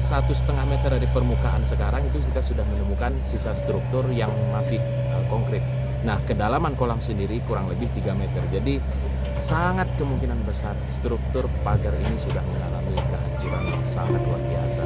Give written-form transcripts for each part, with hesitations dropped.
1,5 meter dari permukaan sekarang itu kita sudah menemukan sisa struktur yang masih konkret. Nah, kedalaman kolam sendiri kurang lebih 3 meter. Jadi sangat kemungkinan besar struktur pagar ini sudah mengalami kehancuran yang sangat luar biasa.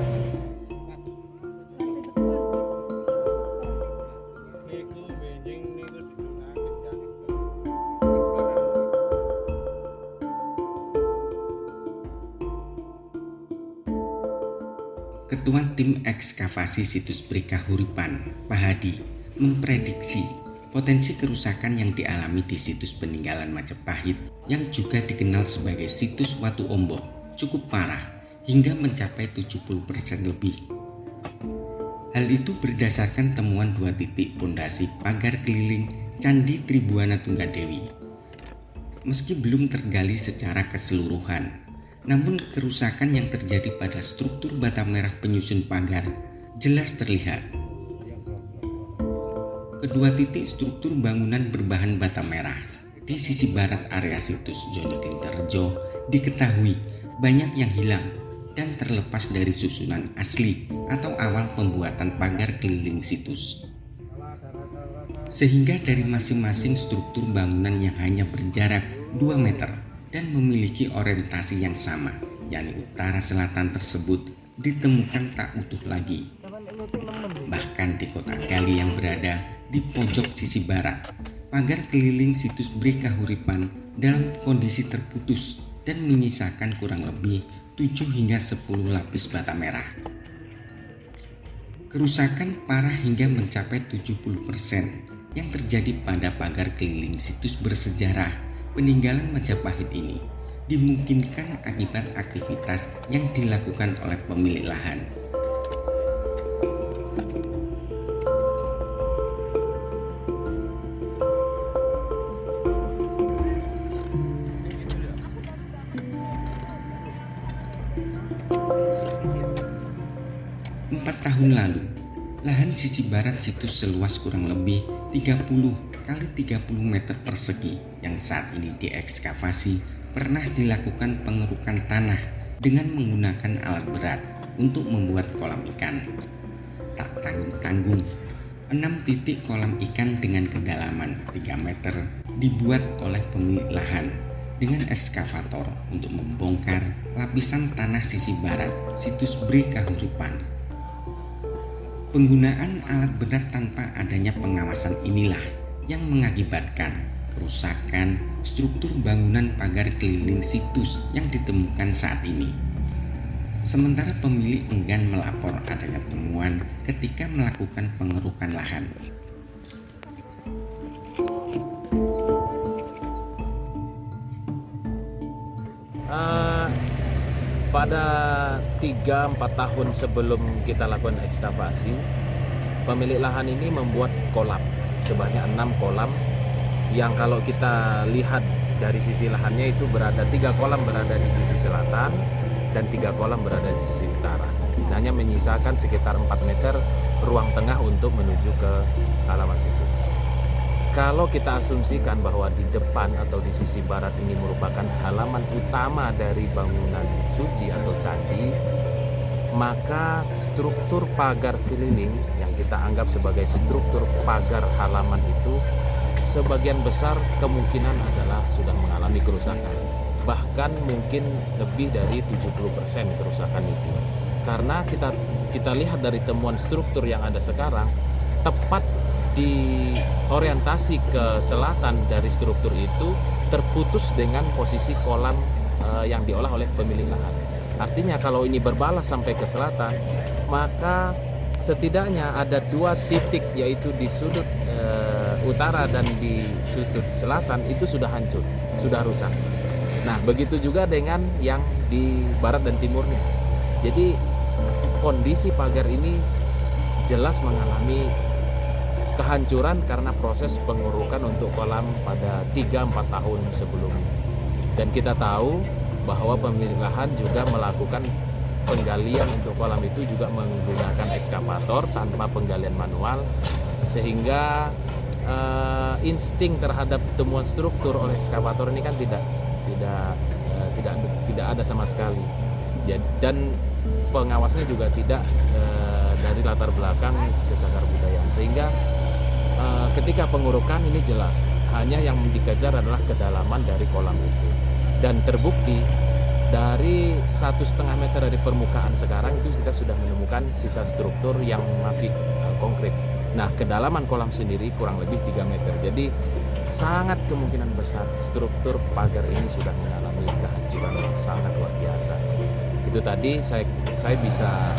Ketua Tim Ekskavasi Situs Brekahuripan, Pak Hadi, memprediksi potensi kerusakan yang dialami di situs peninggalan Majapahit yang juga dikenal sebagai situs Watu Ombok cukup parah hingga mencapai 70% lebih. Hal itu berdasarkan temuan 2 titik pondasi pagar keliling Candi Tribuana Tunggadewi. Meski belum tergali secara keseluruhan, namun kerusakan yang terjadi pada struktur bata merah penyusun pagar jelas terlihat. Kedua titik struktur bangunan berbahan bata merah di sisi barat area situs Joni Klinterjo diketahui banyak yang hilang dan terlepas dari susunan asli atau awal pembuatan pagar keliling situs. Sehingga dari masing-masing struktur bangunan yang hanya berjarak 2 meter dan memiliki orientasi yang sama, yakni utara-selatan tersebut ditemukan tak utuh lagi. Bahkan di kotak gali yang berada di pojok sisi barat, pagar keliling situs Brekahuripan dalam kondisi terputus dan menyisakan kurang lebih 7 hingga 10 lapis bata merah. Kerusakan parah hingga mencapai 70% yang terjadi pada pagar keliling situs bersejarah peninggalan Majapahit ini dimungkinkan akibat aktivitas yang dilakukan oleh pemilik lahan. Empat tahun lalu, lahan sisi barat situs seluas kurang lebih 30 kali 30 meter persegi yang saat ini diekskavasi pernah dilakukan pengerukan tanah dengan menggunakan alat berat untuk membuat kolam ikan. Tak tanggung-tanggung, 6 titik kolam ikan dengan kedalaman 3 meter dibuat oleh pemilik lahan dengan ekskavator untuk membongkar lapisan tanah sisi barat situs Brekahuripan. Penggunaan alat berat tanpa adanya pengawasan inilah yang mengakibatkan kerusakan struktur bangunan pagar keliling situs yang ditemukan saat ini. Sementara pemilik enggan melapor adanya temuan ketika melakukan pengerukan lahan. Pada 3-4 tahun sebelum kita lakukan ekskavasi, pemilik lahan ini membuat kolam sebanyak 6 kolam yang kalau kita lihat dari sisi lahannya itu berada 3 kolam berada di sisi selatan dan 3 kolam berada di sisi utara. Hanya menyisakan sekitar 4 meter ruang tengah untuk menuju ke halaman situs. Kalau kita asumsikan bahwa di depan atau di sisi barat ini merupakan halaman utama dari bangunan suci atau candi, maka struktur pagar keliling yang kita anggap sebagai struktur pagar halaman itu sebagian besar kemungkinan adalah sudah mengalami kerusakan. Bahkan mungkin lebih dari 70% kerusakan itu. Karena kita lihat dari temuan struktur yang ada sekarang, tepat di orientasi ke selatan dari struktur itu terputus dengan posisi kolam yang diolah oleh pemilik lahan. Artinya kalau ini berbalas sampai ke selatan, maka setidaknya ada 2 titik, yaitu di sudut utara dan di sudut selatan itu sudah hancur, sudah rusak. Nah, begitu juga dengan yang di barat dan timurnya. Jadi kondisi pagar ini jelas mengalami kehancuran karena proses pengurukan untuk kolam pada 3-4 tahun sebelumnya. Dan kita tahu bahwa pemilik lahan juga melakukan penggalian untuk kolam itu juga menggunakan ekskavator tanpa penggalian manual, sehingga insting terhadap temuan struktur oleh ekskavator ini kan tidak ada sama sekali. Dan pengawasnya juga tidak dari latar belakang kecagar budayaan, sehingga ketika pengurukan ini jelas hanya yang dikejar adalah kedalaman dari kolam itu, dan terbukti dari 1,5 meter dari permukaan sekarang itu kita sudah menemukan sisa struktur yang masih konkret. Nah, kedalaman kolam sendiri kurang lebih 3 meter. Jadi sangat kemungkinan besar struktur pagar ini sudah mengalami kehancuran yang sangat luar biasa. Itu tadi saya bisa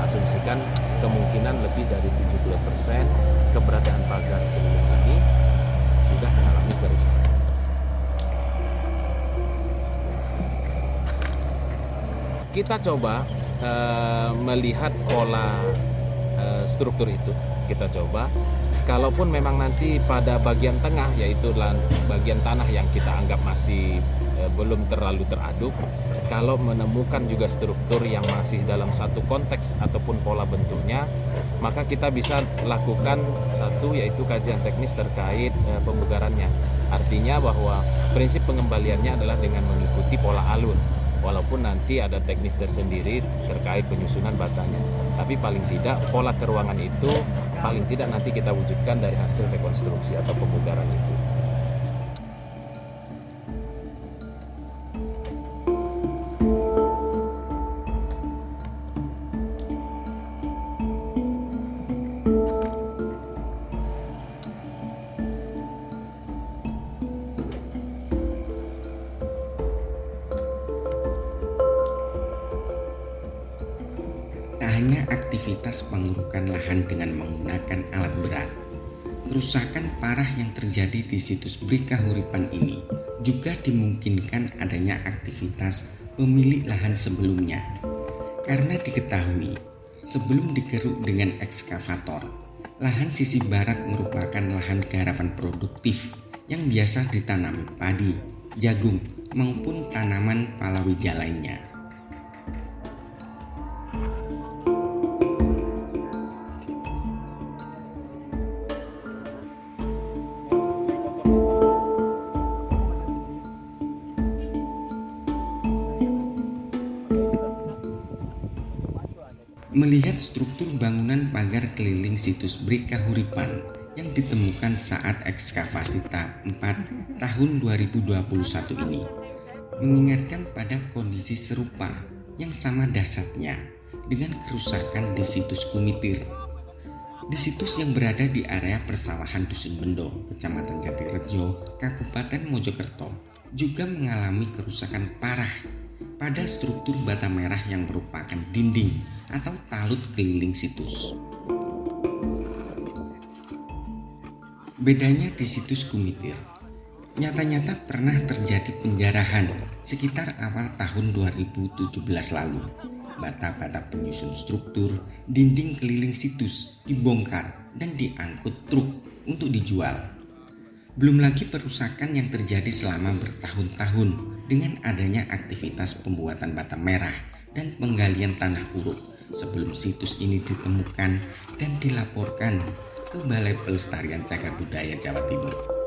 asumsikan kemungkinan lebih dari 70% keberadaan pagar keliling ini sudah mengalami kerusakan. Kita coba melihat pola struktur itu. Kita coba, kalaupun memang nanti pada bagian tengah, yaitu bagian tanah yang kita anggap masih belum terlalu teraduk, kalau menemukan juga struktur yang masih dalam satu konteks ataupun pola bentuknya, maka kita bisa lakukan satu, yaitu kajian teknis terkait pembugarannya. Artinya bahwa prinsip pengembaliannya adalah dengan mengikuti pola alur, walaupun nanti ada teknis tersendiri terkait penyusunan batanya, tapi paling tidak pola keruangan itu paling tidak nanti kita wujudkan dari hasil rekonstruksi atau pembugaran itu. Tak hanya aktivitas pengurukan lahan dengan menggunakan alat berat, kerusakan parah yang terjadi di situs Brikahuripan ini juga dimungkinkan adanya aktivitas pemilik lahan sebelumnya. Karena diketahui, sebelum digeruk dengan ekskavator, lahan sisi barat merupakan lahan garapan produktif yang biasa ditanami padi, jagung, maupun tanaman palawija lainnya. Melihat struktur bangunan pagar keliling situs Brikahuripan yang ditemukan saat ekskavasi tahap 4 tahun 2021 ini mengingatkan pada kondisi serupa yang sama dahsyatnya dengan kerusakan di situs Kumitir. Di situs yang berada di area persawahan Dusun Bendo, Kecamatan Jatirejo, Kabupaten Mojokerto, juga mengalami kerusakan parah pada struktur bata merah yang merupakan dinding atau talut keliling situs. Bedanya di situs Kumitir, nyata-nyata pernah terjadi penjarahan sekitar awal tahun 2017 lalu. Bata-bata penyusun struktur dinding keliling situs dibongkar dan diangkut truk untuk dijual. Belum lagi perusakan yang terjadi selama bertahun-tahun dengan adanya aktivitas pembuatan bata merah dan penggalian tanah uruk sebelum situs ini ditemukan dan dilaporkan ke Balai Pelestarian Cagar Budaya Jawa Timur.